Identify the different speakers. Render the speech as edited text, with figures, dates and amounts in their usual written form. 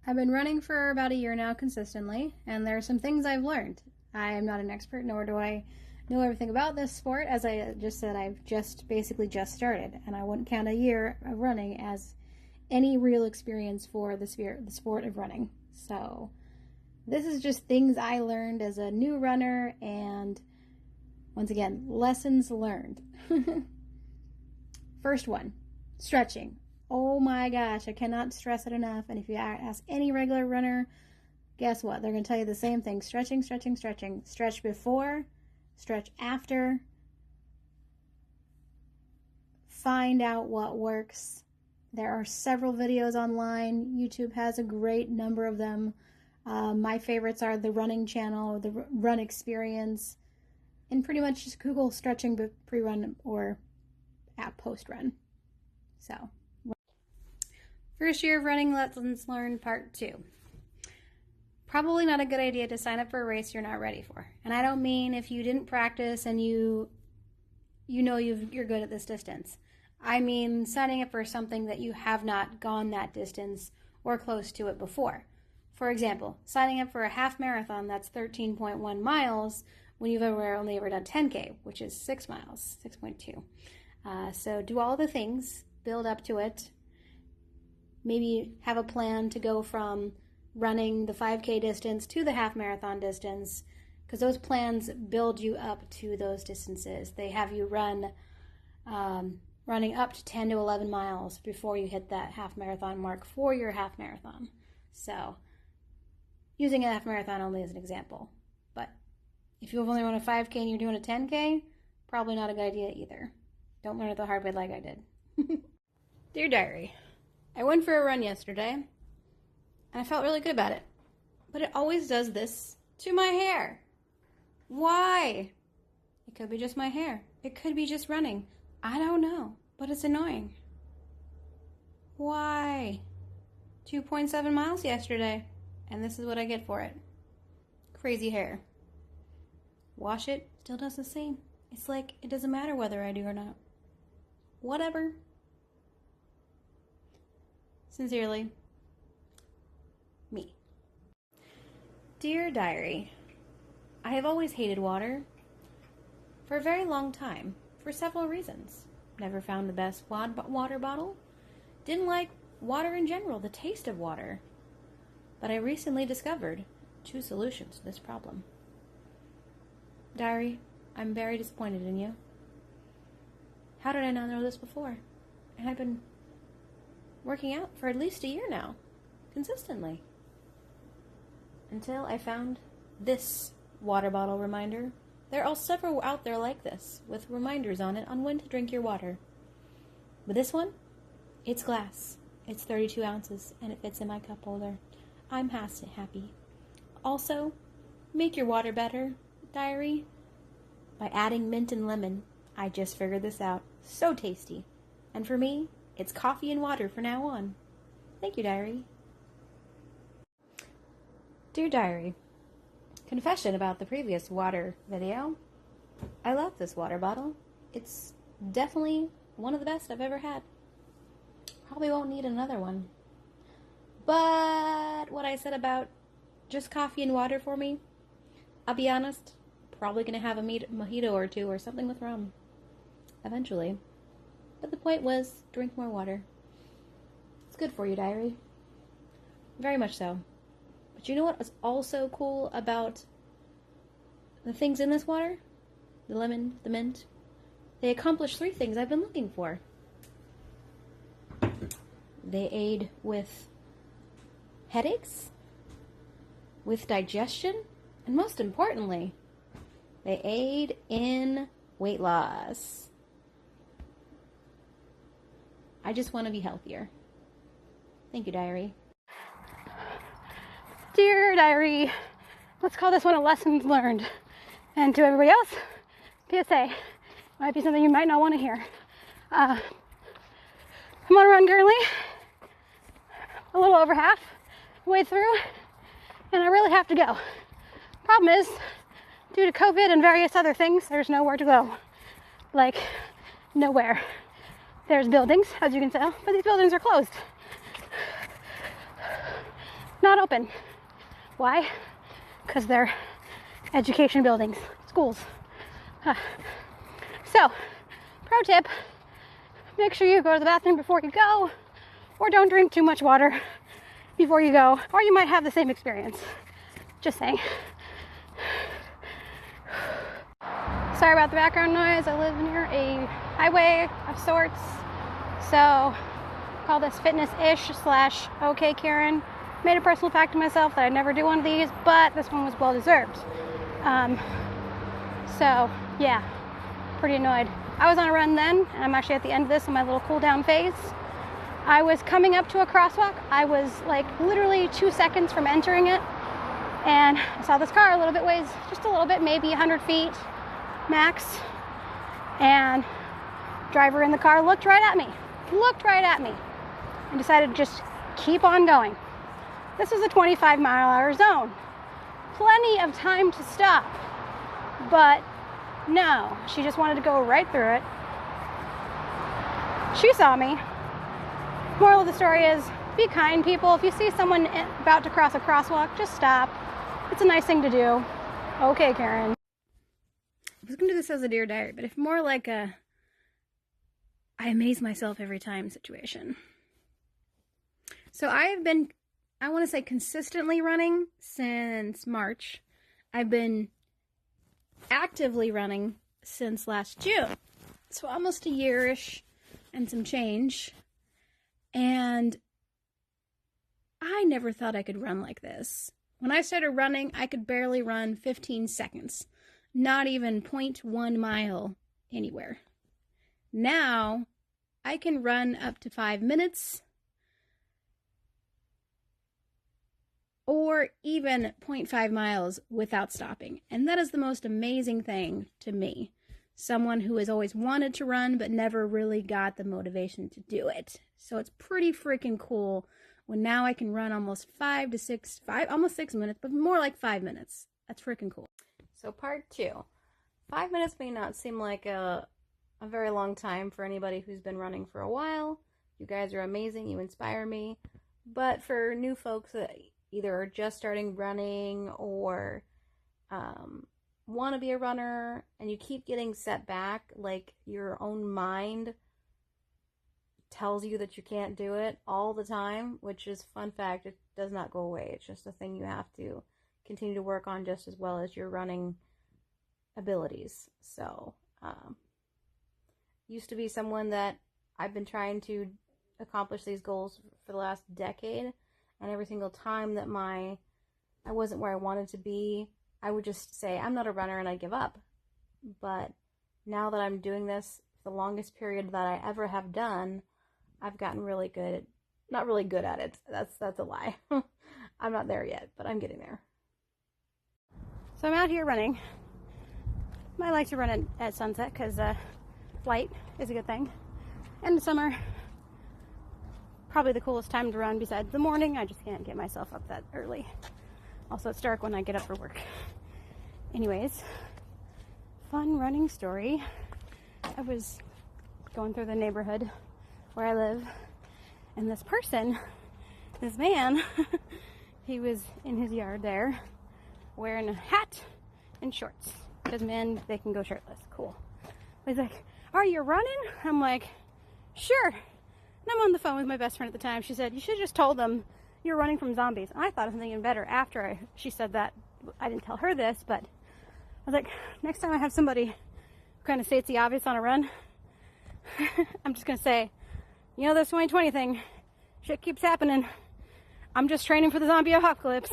Speaker 1: I've been running for about a year now consistently, and there are some things I've learned. I am not an expert, nor do I know everything about this sport. As I just said, I've basically just started, and I wouldn't count a year of running as any real experience for the sport of running. So this is just things I learned as a new runner, and once again, lessons learned. First one, stretching. Oh my gosh, I cannot stress it enough. And if you ask any regular runner, guess what? They're going to tell you the same thing. Stretching, stretching, stretching. Stretch before, stretch after. Find out what works. There are several videos online. YouTube has a great number of them. My favorites are the Running Channel, the Run Experience, and pretty much just Google stretching pre-run or at post-run. So, first year of running lessons learned part 2. Probably not a good idea to sign up for a race you're not ready for. And I don't mean if you didn't practice and you're good at this distance. I mean signing up for something that you have not gone that distance or close to it before. For example, signing up for a half marathon that's 13.1 miles when you've only ever done 10K, which is 6 miles, 6.2. So do all the things, build up to it. Maybe have a plan to go from running the 5K distance to the half marathon distance, because those plans build you up to those distances. They have you running up to 10 to 11 miles before you hit that half marathon mark for your half marathon. So using a half marathon only as an example. But if you've only run a 5K and you're doing a 10K, probably not a good idea either. Don't learn it the hard way like I did. Dear Diary, I went for a run yesterday, and I felt really good about it. But it always does this to my hair. Why? It could be just my hair. It could be just running. I don't know, but it's annoying. Why? 2.7 miles yesterday, and this is what I get for it. Crazy hair. Wash it, still does the same. It's like it doesn't matter whether I do or not. Whatever. Sincerely, me. Dear Diary, I have always hated water for a very long time for several reasons. Never found the best water bottle. Didn't like water in general, the taste of water. But I recently discovered 2 solutions to this problem. Diary, I'm very disappointed in you. How did I not know this before? And I've been working out for at least a year now, consistently. Until I found this water bottle reminder. There are several out there like this, with reminders on it on when to drink your water. But this one, it's glass. It's 32 ounces, and it fits in my cup holder. I'm happy. Also, make your water better, Diary, by adding mint and lemon. I just figured this out. So tasty. And for me, it's coffee and water from now on. Thank you, Diary. Dear Diary, confession about the previous water video. I love this water bottle. It's definitely one of the best I've ever had. Probably won't need another one. But what I said about just coffee and water for me, I'll be honest, probably going to have a mojito or 2 or something with rum. Eventually. But the point was, drink more water. It's good for you, Diary. Very much so. But you know what was also cool about the things in this water? The lemon, the mint. They accomplish 3 things I've been looking for. They aid with headaches, with digestion, and most importantly, they aid in weight loss. I just want to be healthier. Thank you, Diary. Dear Diary, let's call this one a lessons learned. And to everybody else, PSA. Might be something you might not want to hear. I'm on a run currently, a little over half way through, and I really have to go. Problem is, due to COVID and various other things, there's nowhere to go. Like, nowhere. There's buildings, as you can tell, but these buildings are closed.
Speaker 2: not open. Why? Because they're education buildings, schools. So, pro tip, make sure you go to the bathroom before you go, or don't drink too much water before you go, or you might have the same experience. Just saying. Sorry about the background noise. I live near a highway of sorts, so call this fitness-ish / okay Karen. Made a personal fact to myself that I'd never do one of these, but this one was well deserved. So yeah, pretty annoyed. I was on a run then, and I'm actually at the end of this in my little cool down phase. I was coming up to a crosswalk. I was like literally 2 seconds from entering it, and I saw this car a little bit ways, just a little bit, maybe 100 feet max, and driver in the car looked right at me, and decided to just keep on going. This was a 25-mile-an-hour zone. Plenty of time to stop, but no, she just wanted to go right through it. She saw me. Moral of the story is, be kind, people. If you see someone about to cross a crosswalk, just stop. It's a nice thing to do. Okay, Karen. I was going to do this as a Dear Diary, but if more like a I amaze myself every time situation. So I have been, I want to say, consistently running since March. I've been actively running since last June. So almost a year-ish and some change. And I never thought I could run like this. When I started running, I could barely run 15 seconds. Not even 0.1 mile anywhere. Now, I can run up to 5 minutes. Or even 0.5 miles without stopping. And that is the most amazing thing to me. Someone who has always wanted to run but never really got the motivation to do it. So it's pretty freaking cool when now I can run almost almost 6 minutes, but more like 5 minutes. That's freaking cool. So part 2. 5 minutes may not seem like a very long time for anybody who's been running for a while. You guys are amazing. You inspire me. But for new folks that either are just starting running or want to be a runner, and you keep getting set back, like your own mind tells you that you can't do it all the time, which is, fun fact, it does not go away. It's just a thing you have to continue to work on just as well as your running abilities. So, used to be someone that I've been trying to accomplish these goals for the last decade, and every single time that I wasn't where I wanted to be, I would just say, I'm not a runner, and I'd give up. But now that I'm doing this the longest period that I ever have done, I've gotten really good. Not really good at it. That's a lie. I'm not there yet, but I'm getting there. So I'm out here running. I like to run at sunset because light is a good thing. And the summer, probably the coolest time to run besides the morning. I just can't get myself up that early. Also, it's dark when I get up for work. Anyways, fun running story. I was going through the neighborhood where I live, and this man, he was in his yard there wearing a hat and shorts. Because men, they can go shirtless. Cool. He's like, are you running? I'm like, sure. And I'm on the phone with my best friend at the time. She said, you should have just told them you're running from zombies. And I thought of something even better after she said that. I didn't tell her this, but I was like, next time I have somebody who kind of states the obvious on a run, I'm just going to say, you know, this 2020 thing, shit keeps happening. I'm just training for the zombie apocalypse.